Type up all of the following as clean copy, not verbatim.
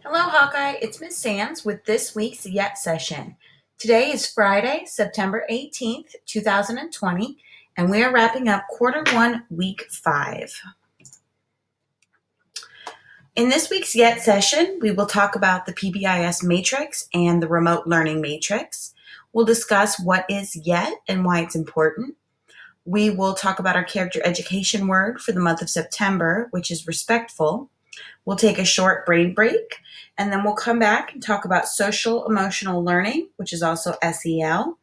Hello, Hawkeye. It's Miss Sands with this week's Yet session. Today is Friday, September 18th, 2020, and we are wrapping up quarter one, week 5. In this week's Yet session, we will talk about the PBIS matrix and the remote learning matrix. We'll discuss what is Yet and why it's important. We will talk about our character education word for the month of September, which is respectful. We'll take a short brain break, and then we'll come back and talk about social emotional learning, which is also SEL.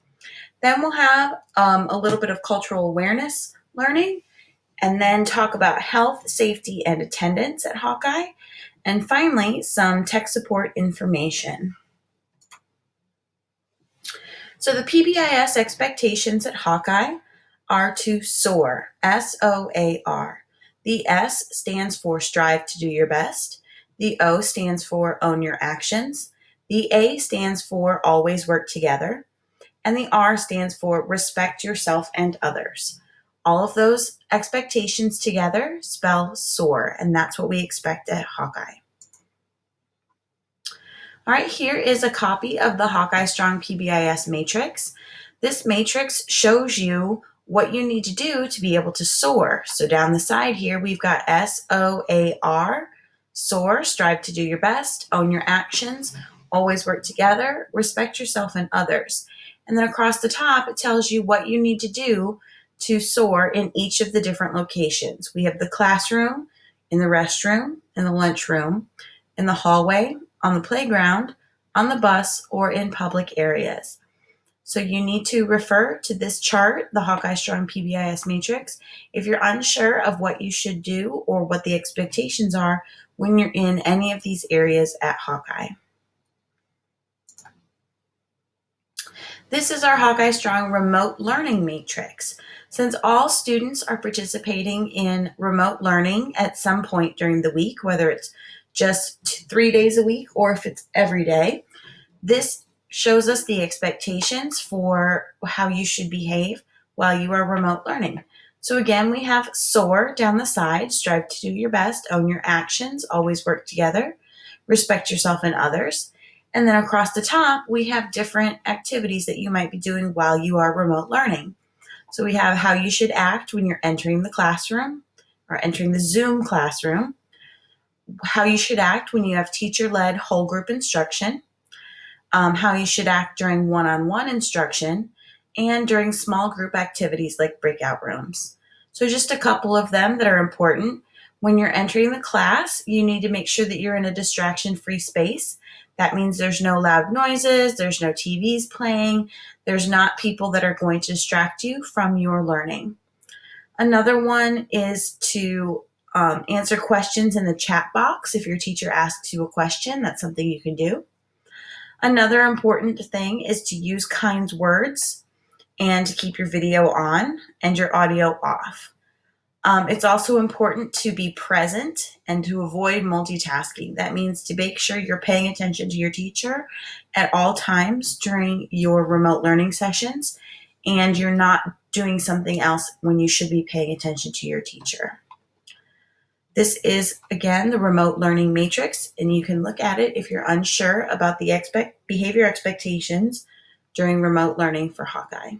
Then we'll have a little bit of cultural awareness learning, and then talk about health, safety, and attendance at Hawkeye. And finally, some tech support information. So the PBIS expectations at Hawkeye are to SOAR, SOAR. The S stands for strive to do your best. The O stands for own your actions. The A stands for always work together. And the R stands for respect yourself and others. All of those expectations together spell SOAR, and that's what we expect at Hawkeye. All right, here is a copy of the Hawkeye Strong PBIS matrix. This matrix shows you what you need to do to be able to soar. So down the side here, we've got SOAR, soar, strive to do your best, own your actions, always work together, respect yourself and others. And then across the top, it tells you what you need to do to soar in each of the different locations. We have the classroom, in the restroom, in the lunchroom, in the hallway, on the playground, on the bus, or in public areas. So you need to refer to this chart, the Hawkeye Strong PBIS matrix, if you're unsure of what you should do or what the expectations are when you're in any of these areas at Hawkeye. This is our Hawkeye Strong remote learning matrix. Since all students are participating in remote learning at some point during the week, whether it's just 3 days a week or if it's every day, this shows us the expectations for how you should behave while you are remote learning. So again, we have SOAR down the side, strive to do your best, own your actions, always work together, respect yourself and others. And then across the top, we have different activities that you might be doing while you are remote learning. So we have how you should act when you're entering the classroom or entering the Zoom classroom, how you should act when you have teacher-led whole group instruction, how you should act during one-on-one instruction, and during small group activities like breakout rooms. So just a couple of them that are important. When you're entering the class, you need to make sure that you're in a distraction-free space. That means there's no loud noises, there's no TVs playing, there's not people that are going to distract you from your learning. Another one is to answer questions in the chat box. If your teacher asks you a question, that's something you can do. Another important thing is to use kind words and to keep your video on and your audio off. It's also important to be present and to avoid multitasking. That means to make sure you're paying attention to your teacher at all times during your remote learning sessions, and you're not doing something else when you should be paying attention to your teacher. This is, again, the remote learning matrix, and you can look at it if you're unsure about the behavior expectations during remote learning for Hawkeye.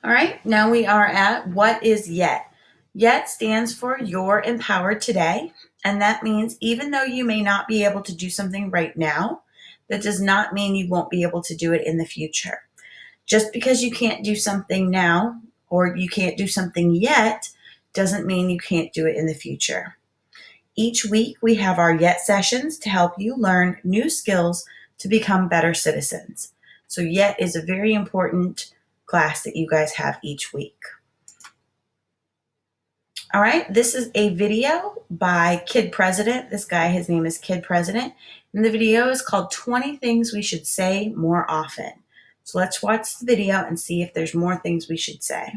All right, now we are at what is YET. YET stands for You're Empowered Today, and that means even though you may not be able to do something right now, that does not mean you won't be able to do it in the future. Just because you can't do something now or you can't do something yet doesn't mean you can't do it in the future. Each week we have our YET sessions to help you learn new skills to become better citizens. So YET is a very important class that you guys have each week. All right, this is a video by Kid President. This guy, his name is Kid President, and the video is called 20 Things We Should Say More Often. So let's watch the video and see if there's more things we should say.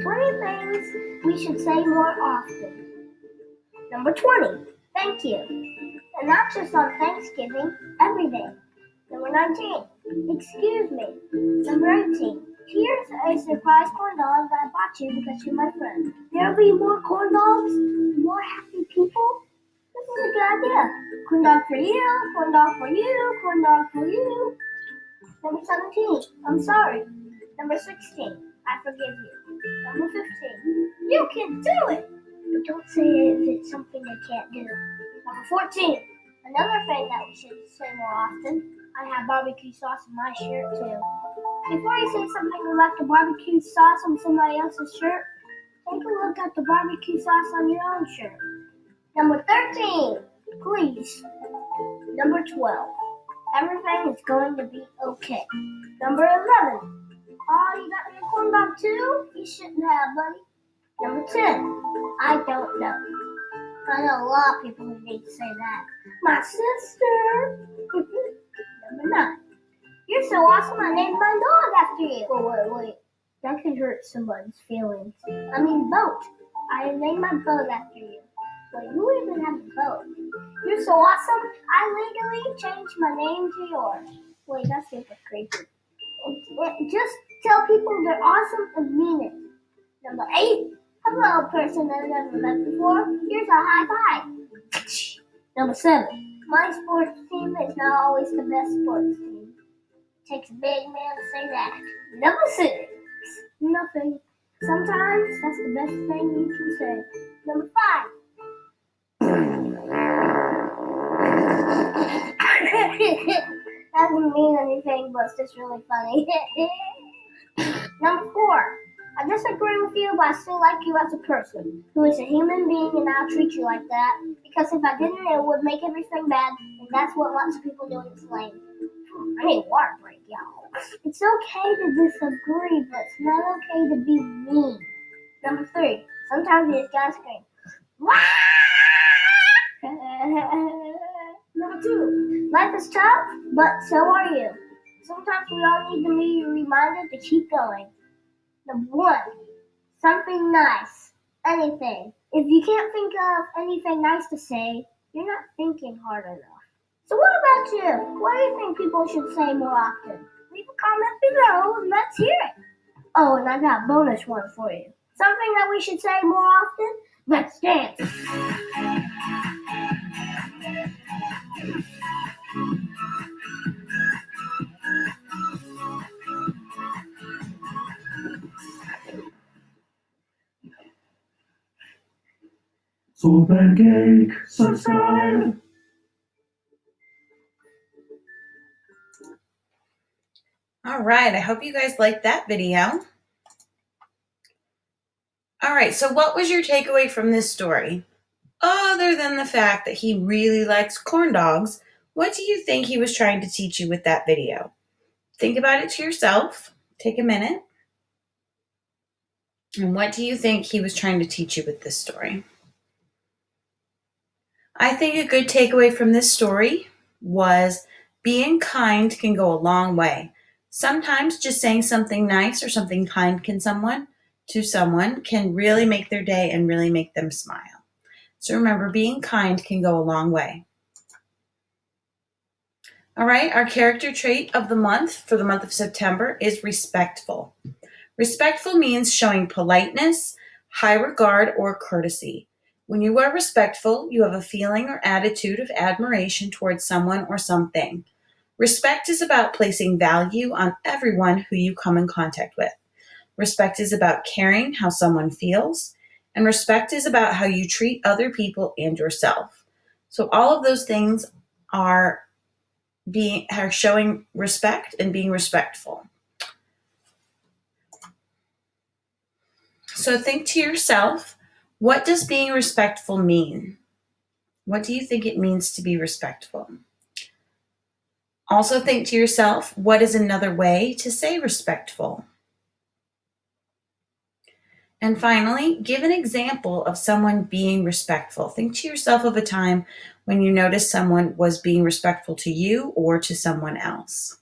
20 things we should say more often. Number 20, thank you. And not just on Thanksgiving, every day. Number 19, excuse me. Number 18, here's a surprise corn dog that I bought you because you're my friend. There'll be more corn dogs, more happy Yeah. Corn dog for you, corn dog for you, corn dog for you. Number 17, I'm sorry. Number 16, I forgive you. Number 15, you can do it. But don't say it if it's something I can't do. Number 14, another thing that we should say more often. I have barbecue sauce in my shirt too. Before you say something about the barbecue sauce on somebody else's shirt, take a look at the barbecue sauce on your own shirt. Number 13, please. Number 12, everything is going to be okay. Number 11, oh, you got me a corn dog too? You shouldn't have, buddy. Number 10, I don't know. I know a lot of people who need to say that. My sister. Number 9, you're so awesome, I named my dog after you. Oh, wait. That could hurt somebody's feelings. I mean, boat. I named my boat after you. Wait, you even have a boat. You're so awesome, I legally changed my name to yours. Wait, that's super creepy. Just tell people they're awesome and mean it. Number 8, hello, person I've never met before. Here's a high five. Number 7, my sports team is not always the best sports team. It takes a big man to say that. Number 6, nothing. Sometimes that's the best thing you can say. Number 5. Doesn't mean anything, but it's just really funny. Number 4. I disagree with you, but I still like you as a person who is a human being, and I'll treat you like that. Because if I didn't, it would make everything bad, and that's what lots of people do, and it's lame. I need a water break, y'all. It's okay to disagree, but it's not okay to be mean. Number 3. Sometimes you just gotta scream. Number 2, life is tough, but so are you. Sometimes we all need to be reminded to keep going. Number 1, something nice, anything. If you can't think of anything nice to say, you're not thinking hard enough. So what about you? What do you think people should say more often? Leave a comment below and let's hear it. Oh, and I got a bonus one for you. Something that we should say more often? Let's dance. So pancake, subscribe. All right, I hope you guys liked that video. All right, so what was your takeaway from this story? Other than the fact that he really likes corn dogs, what do you think he was trying to teach you with that video? Think about it to yourself. Take a minute. And what do you think he was trying to teach you with this story? I think a good takeaway from this story was being kind can go a long way. Sometimes just saying something nice or something kind to someone can really make their day and really make them smile. So remember, being kind can go a long way. All right, our character trait of the month for the month of September is respectful. Respectful means showing politeness, high regard, or courtesy. When you are respectful, you have a feeling or attitude of admiration towards someone or something. Respect is about placing value on everyone who you come in contact with. Respect is about caring how someone feels, and respect is about how you treat other people and yourself. So all of those things are showing respect and being respectful. So think to yourself, what does being respectful mean? What do you think it means to be respectful? Also think to yourself, what is another way to say respectful? And finally, give an example of someone being respectful. Think to yourself of a time when you noticed someone was being respectful to you or to someone else.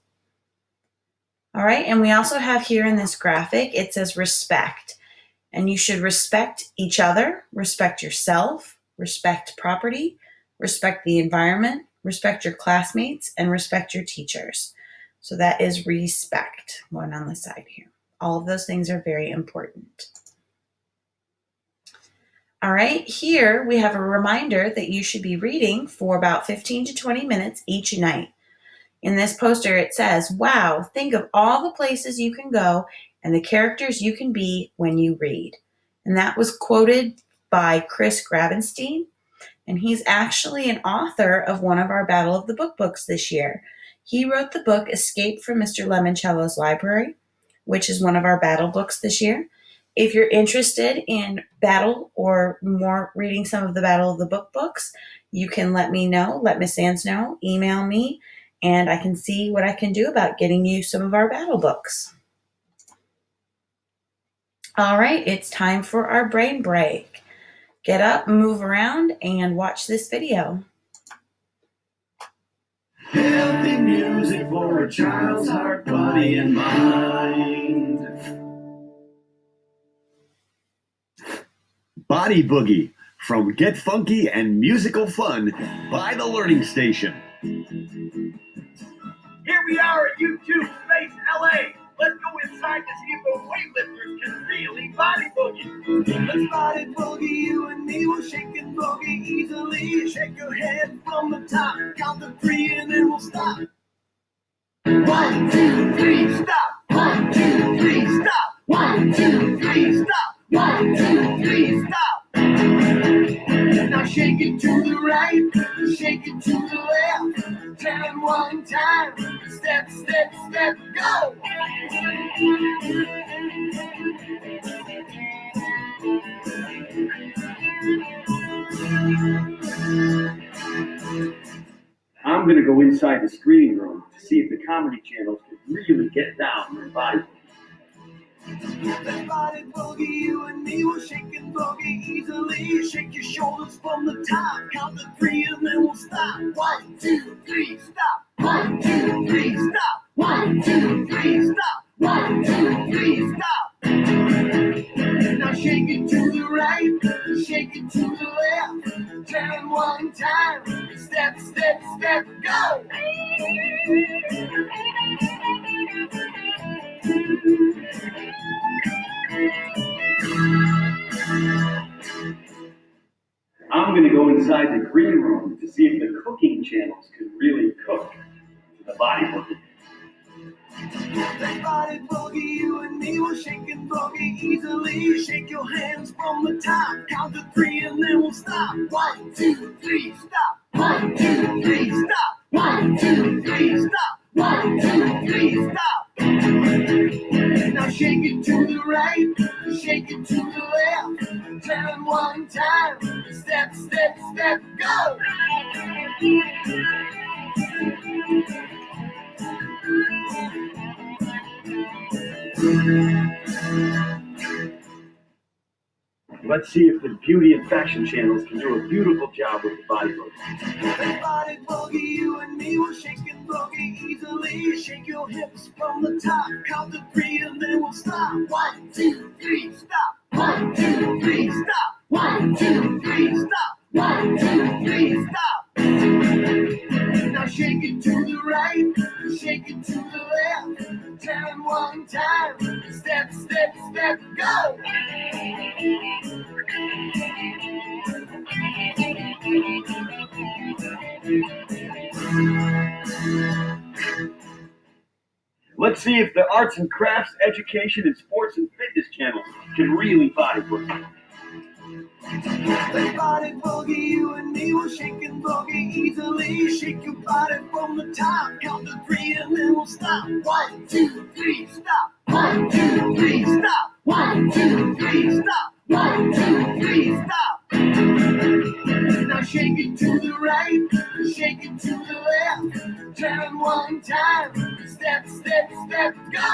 All right, and we also have here in this graphic, it says respect. And you should respect each other, respect yourself, respect property, respect the environment, respect your classmates, and respect your teachers. So that is respect, one on the side here. All of those things are very important. All right, here we have a reminder that you should be reading for about 15 to 20 minutes each night. In this poster, it says, wow, think of all the places you can go and the characters you can be when you read. And that was quoted by Chris Gravenstein, and he's actually an author of one of our Battle of the Book books this year. He wrote the book Escape from Mr. Lemoncello's Library, which is one of our battle books this year. If you're interested in battle or more reading some of the Battle of the Book books, you can let me know, let Miss Sands know, email me, and I can see what I can do about getting you some of our battle books. All right, it's time for our brain break. Get up, move around, and watch this video. Healthy music for a child's heart, body, and mind. Body Boogie, from Get Funky and Musical Fun by The Learning Station. Here we are at YouTube Space LA. Let's go inside to see if the weightlifters can really body boogie. Let's body boogie, you and me will shake and boogie easily. Shake your head from the top, count to 3 and then we'll stop. 1, 2, 3, stop. 1, 2, 3, stop. 1, 2, 3, stop. 1, 2, 3, stop. Now shake it to the right, shake it to the left. Turn one time, step, step, step, go. I'm going to go inside the screening room to see if the comedy channels can really get down and body boogie. Let's body boogie, you and me will shake and boogie easily. Shake your shoulders from the top, count to 3 and then we'll stop. 1, 2, 3, stop. 1, 2, 3, stop. 1, 2, 3, stop. 1, 2, 3, stop. Now shake it to the right, shake it to the left. Turn one time, step, step, step, go. I'm going to go inside the green room to see if the cooking channels can really cook to the body boogie. Let's body boogie, you and me will shake and boogie easily. Shake your hands from the top, count to 3 and then we'll stop. 1, 2, 3, stop. 1, 2, 3, stop. 1, 2, 3, stop. 1, 2, 3, stop. Now shake it to the right, shake it to the left. Turn one time, step, step, step, go. Let's see if the beauty and fashion channels can do a beautiful job with the body boogie. Let's body boogie, you and me will shake and boogie easily. Shake your hips from the top, count to 3 and then we'll stop. 1, 2, 3, stop. 1, 2, 3, stop. 1, 2, 3, stop. 1, 2, 3, stop. Now shake it to the right, shake it to the left. Turn one time, step, step, step, go. Let's see if the arts and crafts, education, and sports and fitness channels can really body boogie. Let's body boogie, you and me will shake and boogie easily. Shake your body from the top, count to 3 and then we'll stop. 1, 2, 3, stop. 1, 2, 3, stop. 1, 2, 3, stop. 1, 2, 3, stop. Now shake it to the right, shake it to the left. Turn one time, step, step, step, go.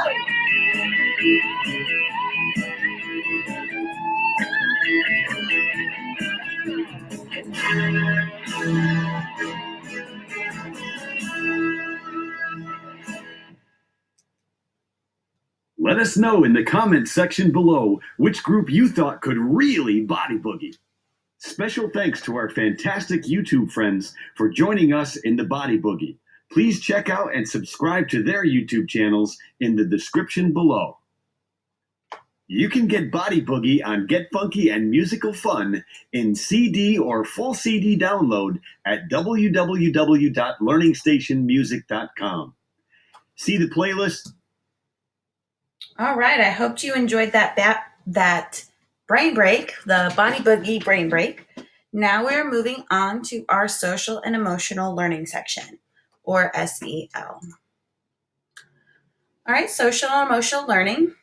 Let us know in the comments section below which group you thought could really body boogie. Special thanks to our fantastic YouTube friends for joining us in the Body Boogie. Please check out and subscribe to their YouTube channels in the description below. You can get Body Boogie on Get Funky and Musical Fun in CD or full CD download at www.learningstationmusic.com. See the playlist. All right, I hope you enjoyed that brain break, the Body Boogie brain break. Now we're moving on to our social and emotional learning section, or SEL. All right, social and emotional learning.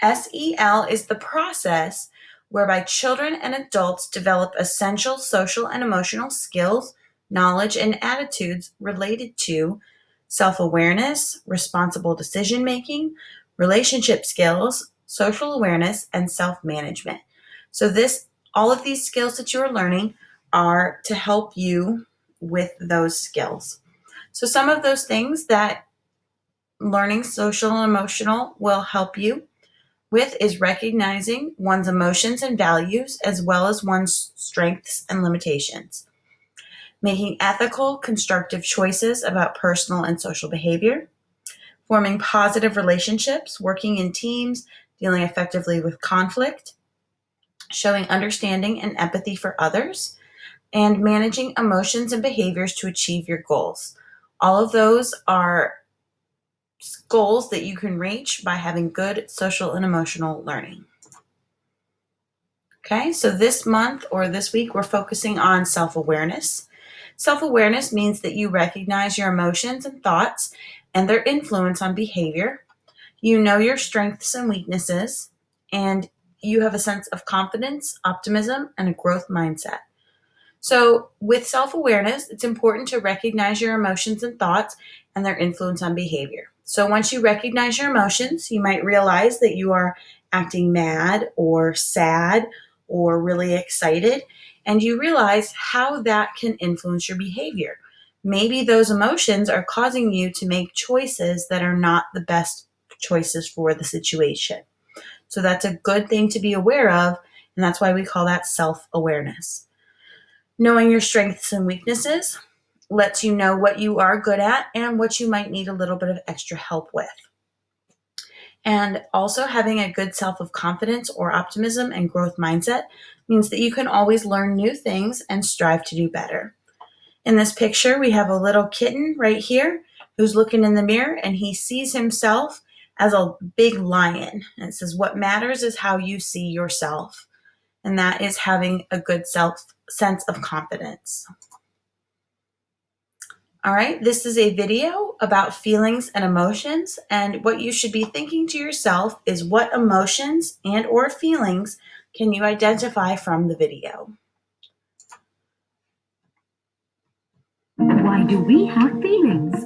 SEL is the process whereby children and adults develop essential social and emotional skills, knowledge, and attitudes related to self-awareness, responsible decision-making, relationship skills, social awareness, and self-management. So all of these skills that you are learning are to help you with those skills. So some of those things that learning social and emotional will help you with is recognizing one's emotions and values as well as one's strengths and limitations. Making ethical, constructive choices about personal and social behavior. Forming positive relationships, working in teams, dealing effectively with conflict. Showing understanding and empathy for others. And managing emotions and behaviors to achieve your goals. All of those are goals that you can reach by having good social and emotional learning. Okay, so this month or this week, we're focusing on self-awareness. Self-awareness means that you recognize your emotions and thoughts and their influence on behavior. You know your strengths and weaknesses, and you have a sense of confidence, optimism, and a growth mindset. So with self-awareness, it's important to recognize your emotions and thoughts and their influence on behavior. So once you recognize your emotions, you might realize that you are acting mad or sad or really excited, and you realize how that can influence your behavior. Maybe those emotions are causing you to make choices that are not the best choices for the situation. So that's a good thing to be aware of, and that's why we call that self-awareness. Knowing your strengths and weaknesses lets you know what you are good at and what you might need a little bit of extra help with. And also having a good self of confidence or optimism and growth mindset means that you can always learn new things and strive to do better. In this picture, we have a little kitten right here who's looking in the mirror, and he sees himself as a big lion. And it says, what matters is how you see yourself. And that is having a good sense of confidence. All right, this is a video about feelings and emotions, and what you should be thinking to yourself is what emotions and or feelings can you identify from the video? Why do we have feelings?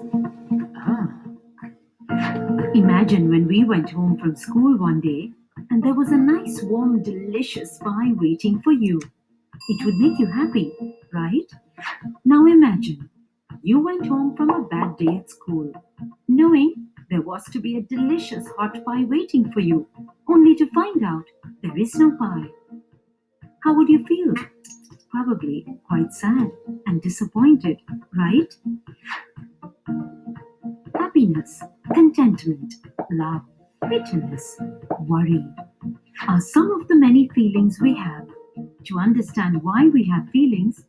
Imagine when we went home from school one day and there was a nice, warm, delicious pie waiting for you. It would make you happy, right? Now imagine you went home from a bad day at school, knowing there was to be a delicious hot pie waiting for you, only to find out there is no pie. How would you feel? Probably quite sad and disappointed, right? Happiness, contentment, love, bitterness, worry are some of the many feelings we have. To understand why we have feelings,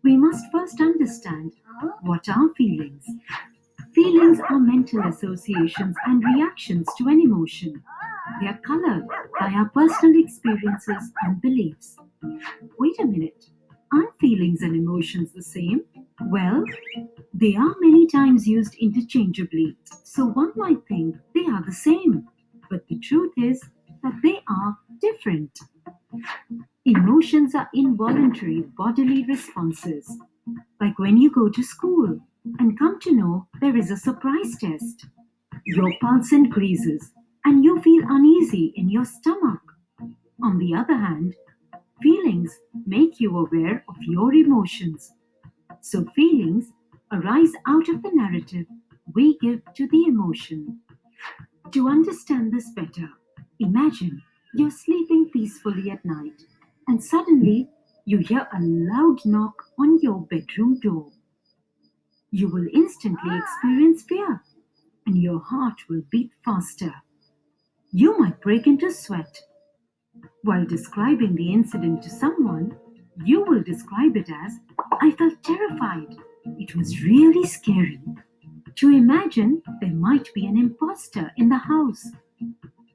we must first understand what are feelings. Feelings are mental associations and reactions to an emotion. They are colored by our personal experiences and beliefs. Wait a minute, aren't feelings and emotions the same? Well, they are many times used interchangeably, so one might think they are the same. But the truth is that they are different. Emotions are involuntary bodily responses, like when you go to school and come to know there is a surprise test. Your pulse increases and you feel uneasy in your stomach. On the other hand, feelings make you aware of your emotions. So feelings arise out of the narrative we give to the emotion. To understand this better, imagine you're sleeping peacefully at night and suddenly you hear a loud knock on your bedroom door. You will instantly experience fear and your heart will beat faster. You might break into sweat While describing the incident to someone, you will describe it as, I felt terrified. It was really scary. To imagine there might be an imposter in the house.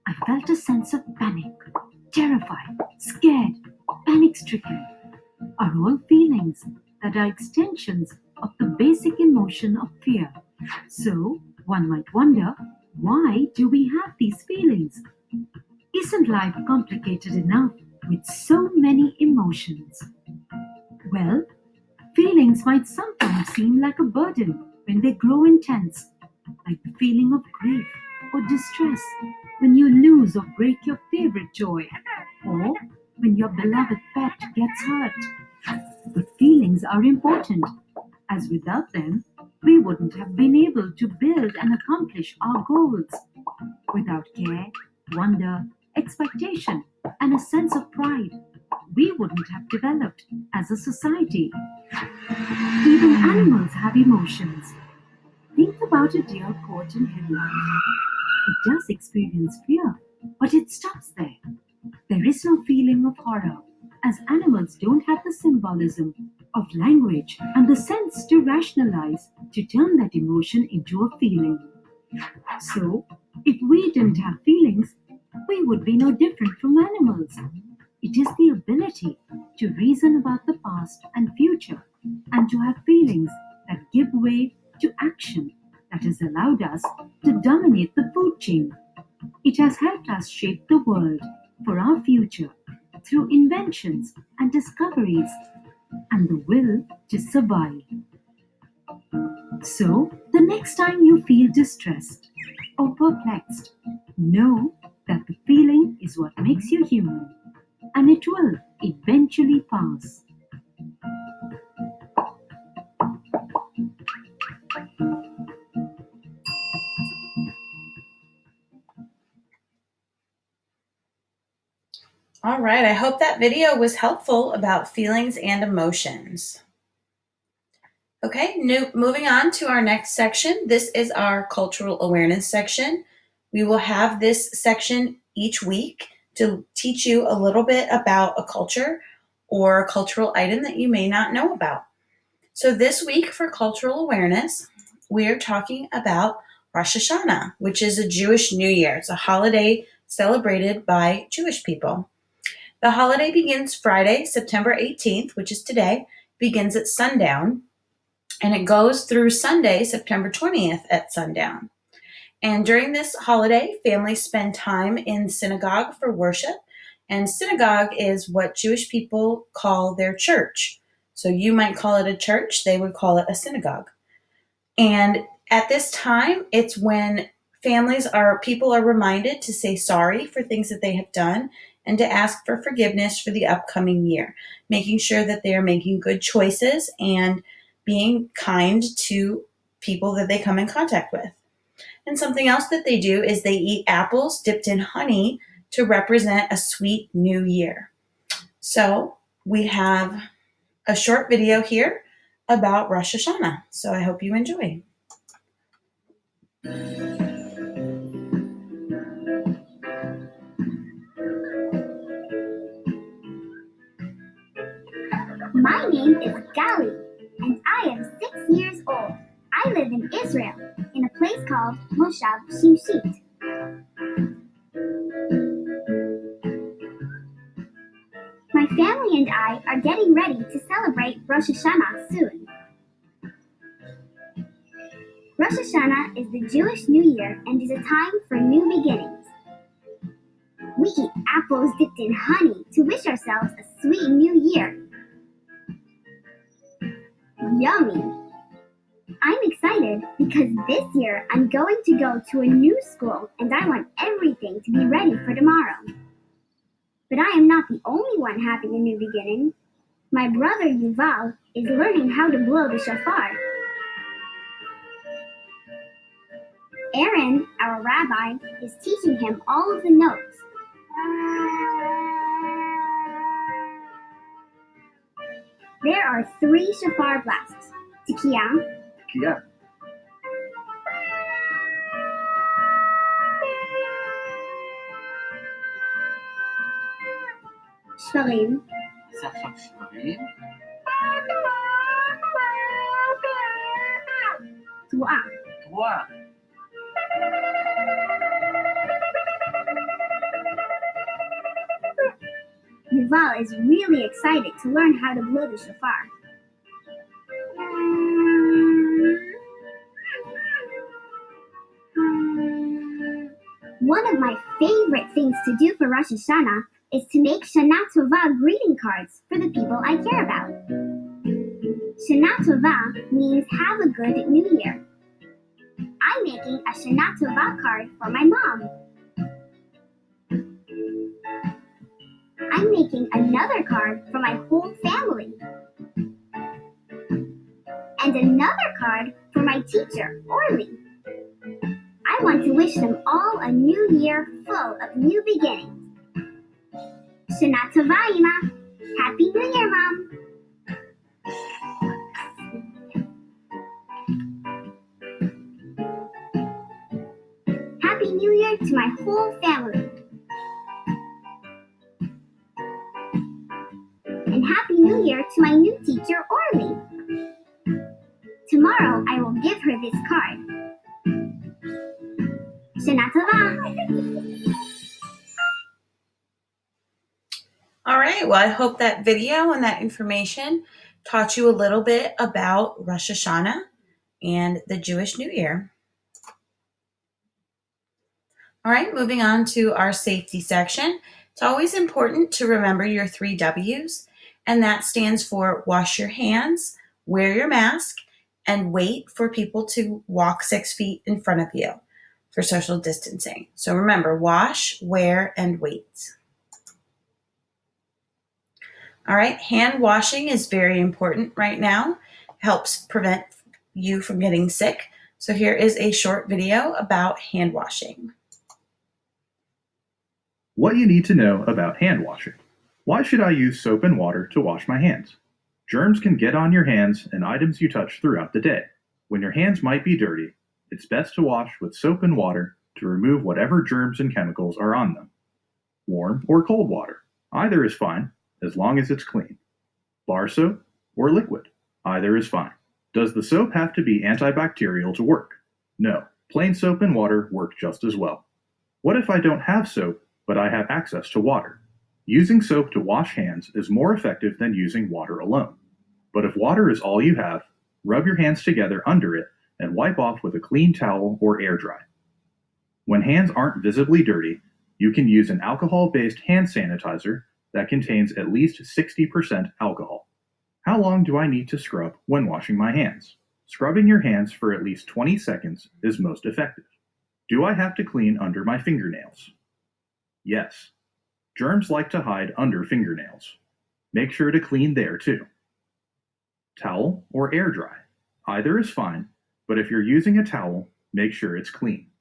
I felt a sense of panic, terrified, scared, panic stricken are all feelings that are extensions of the basic emotion of fear. So, one might wonder, why do we have these feelings? Isn't life complicated enough with so many emotions? Well, feelings might sometimes seem like a burden when they grow intense, like the feeling of grief or distress when you lose or break your favorite toy, or when your beloved pet gets hurt. But feelings are important, as without them, we wouldn't have been able to build and accomplish our goals. Without care, wonder, expectation, and a sense of pride, we wouldn't have developed as a society. Even animals have emotions. Think about a deer caught in headlight. It does experience fear, but it stops there. There is no feeling of horror, as animals don't have the symbolism of language and the sense to rationalize to turn that emotion into a feeling. So, if we didn't have feelings, we would be no different from animals. It is the ability to reason about the past and future and to have feelings that give way to action that has allowed us to dominate the food chain. It has helped us shape the world for our future through inventions and discoveries and the will to survive. So, the next time you feel distressed or perplexed, know that the feeling is what makes you human and it will eventually pass. All right, I hope that video was helpful about feelings and emotions. Okay, moving on to our next section. This is our cultural awareness section. We will have this section each week to teach you a little bit about a culture or a cultural item that you may not know about. So this week for cultural awareness, we are talking about Rosh Hashanah, which is a Jewish New Year. It's a holiday celebrated by Jewish people. The holiday begins Friday, September 18th, which is today, begins at sundown, and it goes through Sunday, September 20th at sundown. And during this holiday, families spend time in synagogue for worship, and synagogue is what Jewish people call their church. So you might call it a church, they would call it a synagogue. And at this time, it's when people are reminded to say sorry for things that they have done and to ask for forgiveness for the upcoming year, making sure that they are making good choices and being kind to people that they come in contact with. And something else that they do is they eat apples dipped in honey to represent a sweet new year. So we have a short video here about Rosh Hashanah. So I hope you enjoy. My name is Gali, and I am 6 years old. I live in Israel, in a place called Moshav Shimshit. My family and I are getting ready to celebrate Rosh Hashanah soon. Rosh Hashanah is the Jewish New Year and is a time for new beginnings. We eat apples dipped in honey to wish ourselves a sweet new year. Yummy! I'm excited because this year I'm going to go to a new school and I want everything to be ready for tomorrow. But I am not the only one having a new beginning. My brother Yuval is learning how to blow the shofar. Aaron, our rabbi, is teaching him all of the notes. There are 3 shofar blasts: Tekiah, Yeah. Shvarim. ספר שברים. תרועה. תרועה. Yuval is really excited to learn how to blow the shofar. One of my favorite things to do for Rosh Hashanah is to make Shana Tova greeting cards for the people I care about. Shana Tova means have a good new year. I'm making a Shana Tova card for my mom. I'm making another card for my whole family. And another card for my teacher, Orly. I want to wish them all a new year full of new beginnings. Shana Tova, Ima. Happy New Year, Mom. Happy New Year to my whole family. And Happy New Year to my new teacher, Orly. Tomorrow I will give her this card. Shana Tova. All right, well, I hope that video and that information taught you a little bit about Rosh Hashanah and the Jewish New Year. All right, moving on to our safety section. It's always important to remember your 3 W's, and that stands for wash your hands, wear your mask, and wait for people to walk 6 feet in front of you for social distancing. So remember, wash, wear, and wait. All right, hand washing is very important right now. Helps prevent you from getting sick. So here is a short video about hand washing. What you need to know about hand washing. Why should I use soap and water to wash my hands? Germs can get on your hands and items you touch throughout the day. When your hands might be dirty, it's best to wash with soap and water to remove whatever germs and chemicals are on them. Warm or cold water. Either is fine, as long as it's clean. Bar soap or liquid. Either is fine. Does the soap have to be antibacterial to work? No. Plain soap and water work just as well. What if I don't have soap, but I have access to water? Using soap to wash hands is more effective than using water alone. But if water is all you have, rub your hands together under it and wipe off with a clean towel or air dry. When hands aren't visibly dirty, you can use an alcohol-based hand sanitizer that contains at least 60% alcohol. How long do I need to scrub when washing my hands? Scrubbing your hands for at least 20 seconds is most effective. Do I have to clean under my fingernails? Yes. Germs like to hide under fingernails. Make sure to clean there too. Towel or air dry. Either is fine, but if you're using a towel, make sure it's clean.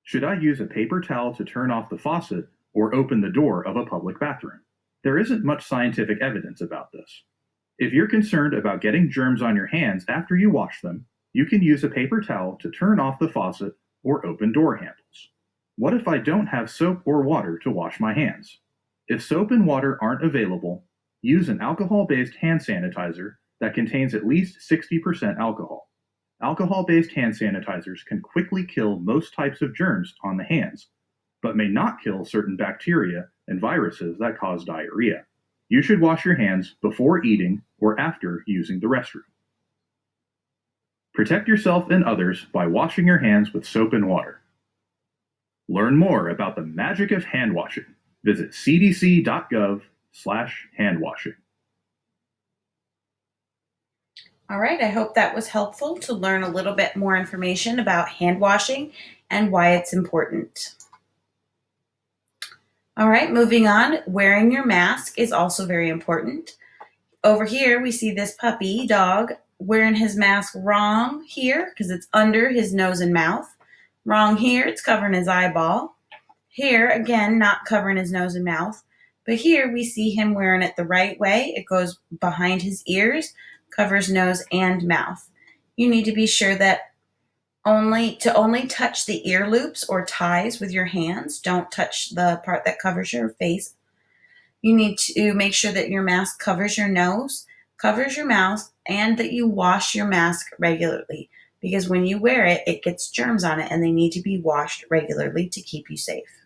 Should I use a paper towel to turn off the faucet or open the door of a public bathroom? There isn't much scientific evidence about this. If you're concerned about getting germs on your hands after you wash them, you can use a paper towel to turn off the faucet or open door handles. What if I don't have soap or water to wash my hands? If soap and water aren't available, use an alcohol-based hand sanitizer that contains at least 60% alcohol. Alcohol-based hand sanitizers can quickly kill most types of germs on the hands, but may not kill certain bacteria and viruses that cause diarrhea. You should wash your hands before eating or after using the restroom. Protect yourself and others by washing your hands with soap and water. Learn more about the magic of hand washing. Visit cdc.gov/handwashing. All right, I hope that was helpful to learn a little bit more information about hand washing and why it's important. All right, moving on, wearing your mask is also very important. Over here, we see this puppy dog wearing his mask wrong here because it's under his nose and mouth. Wrong here, it's covering his eyeball. Here, again, not covering his nose and mouth. But here we see him wearing it the right way. It goes behind his ears, covers nose and mouth. You need to be sure that only touch the ear loops or ties with your hands. Don't touch the part that covers your face. You need to make sure that your mask covers your nose, covers your mouth, and that you wash your mask regularly, because when you wear it, it gets germs on it and they need to be washed regularly to keep you safe.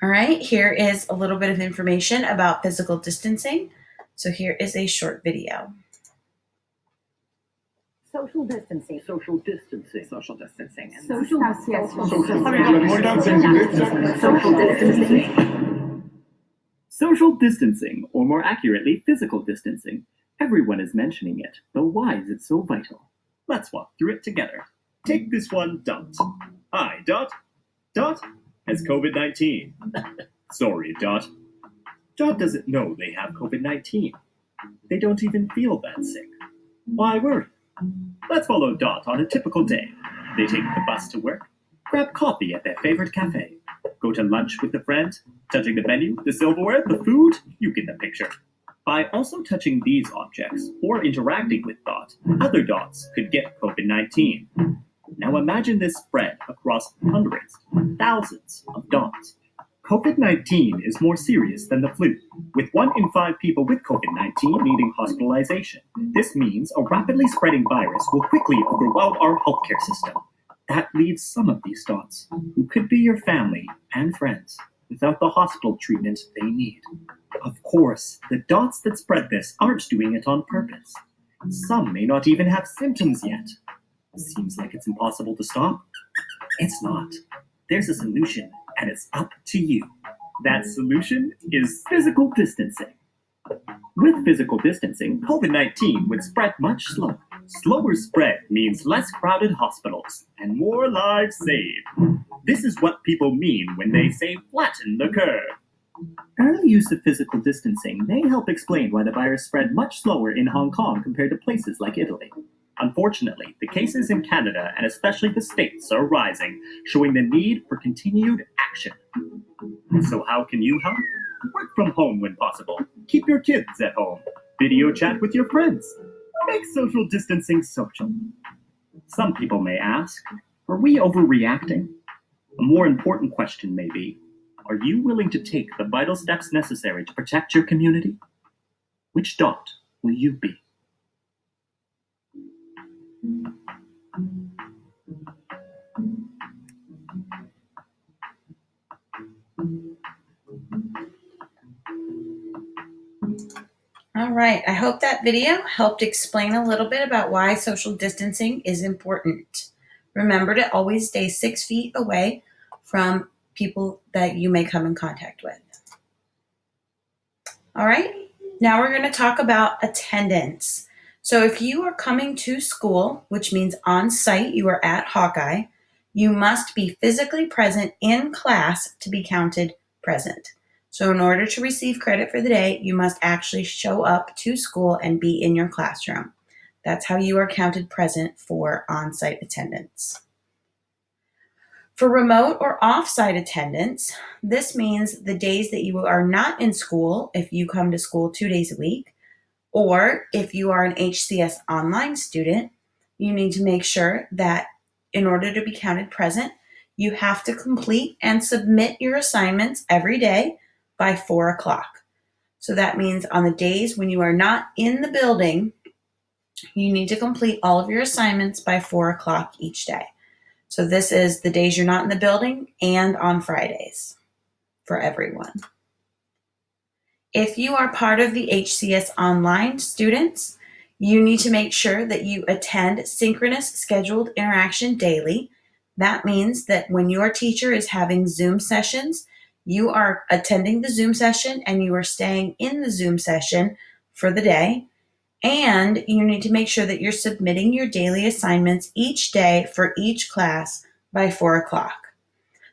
All right, here is a little bit of information about physical distancing. So here is a short video. Social distancing. Social distancing. Social distancing. Social distancing. Social distancing, or more accurately, physical distancing. Everyone is mentioning it, though why is it so vital? Let's walk through it together. Take this one, Dot. Hi, Dot. Dot has COVID-19. Sorry, Dot. Dot doesn't know they have COVID-19. They don't even feel that sick. Why worry? Let's follow Dot on a typical day. They take the bus to work, grab coffee at their favorite cafe, go to lunch with a friend, touching the menu, the silverware, the food, you get the picture. By also touching these objects or interacting with Dot, other Dots could get COVID-19. Now imagine this spread across hundreds, thousands of Dots. COVID-19 is more serious than the flu, with 1 in 5 people with COVID-19 needing hospitalization. This means a rapidly spreading virus will quickly overwhelm our healthcare system. That leaves some of these Dots, who could be your family and friends, without the hospital treatment they need. Of course, the Dots that spread this aren't doing it on purpose. Some may not even have symptoms yet. Seems like it's impossible to stop. It's not. There's a solution, and it's up to you. That solution is physical distancing. With physical distancing, COVID-19 would spread much slower. Slower spread means less crowded hospitals and more lives saved. This is what people mean when they say flatten the curve. Early use of physical distancing may help explain why the virus spread much slower in Hong Kong compared to places like Italy. Unfortunately, the cases in Canada and especially the States are rising, showing the need for continued action. So how can you help? Work from home when possible. Keep your kids at home. Video chat with your friends. Make social distancing social. Some people may ask, are we overreacting? A more important question may be, are you willing to take the vital steps necessary to protect your community? Which Dot will you be? All right, I hope that video helped explain a little bit about why social distancing is important. Remember to always stay 6 feet away from people that you may come in contact with. All right, now we're going to talk about attendance. So if you are coming to school, which means on site, you are at Hawkeye, you must be physically present in class to be counted present. So in order to receive credit for the day, you must actually show up to school and be in your classroom. That's how you are counted present for on-site attendance. For remote or off-site attendance, this means the days that you are not in school, if you come to school 2 days a week, or if you are an HCS online student, you need to make sure that in order to be counted present, you have to complete and submit your assignments every day by 4 o'clock. So that means on the days when you are not in the building, you need to complete all of your assignments by 4 o'clock each day. So this is the days you're not in the building and on Fridays for everyone. If you are part of the HCS online students, you need to make sure that you attend synchronous scheduled interaction daily. That means that when your teacher is having Zoom sessions, you are attending the Zoom session and you are staying in the Zoom session for the day. And you need to make sure that you're submitting your daily assignments each day for each class by 4 o'clock.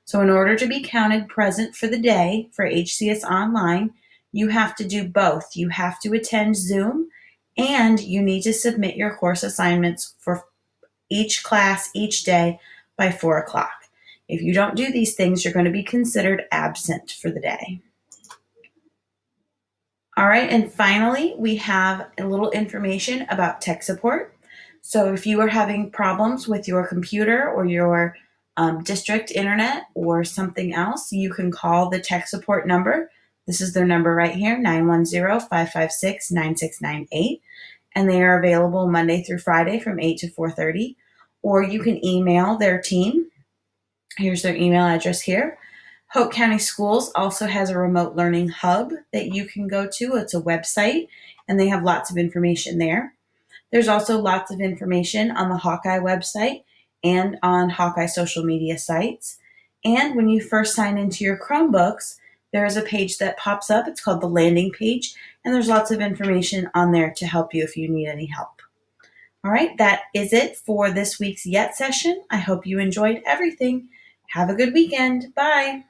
So in order to be counted present for the day for HCS Online, you have to do both. You have to attend Zoom and you need to submit your course assignments for each class each day by 4 o'clock. If you don't do these things, you're going to be considered absent for the day. All right, and finally, we have a little information about tech support. So if you are having problems with your computer or your district internet or something else, you can call the tech support number. This is their number right here, 910-556-9698. And they are available Monday through Friday from 8 to 4:30. Or you can email their team. Here's their email address here. Hope County Schools also has a remote learning hub that you can go to. It's a website, and they have lots of information there. There's also lots of information on the Hawkeye website and on Hawkeye social media sites. And when you first sign into your Chromebooks, there is a page that pops up. It's called the landing page, and there's lots of information on there to help you if you need any help. All right, that is it for this week's Yet session. I hope you enjoyed everything. Have a good weekend. Bye.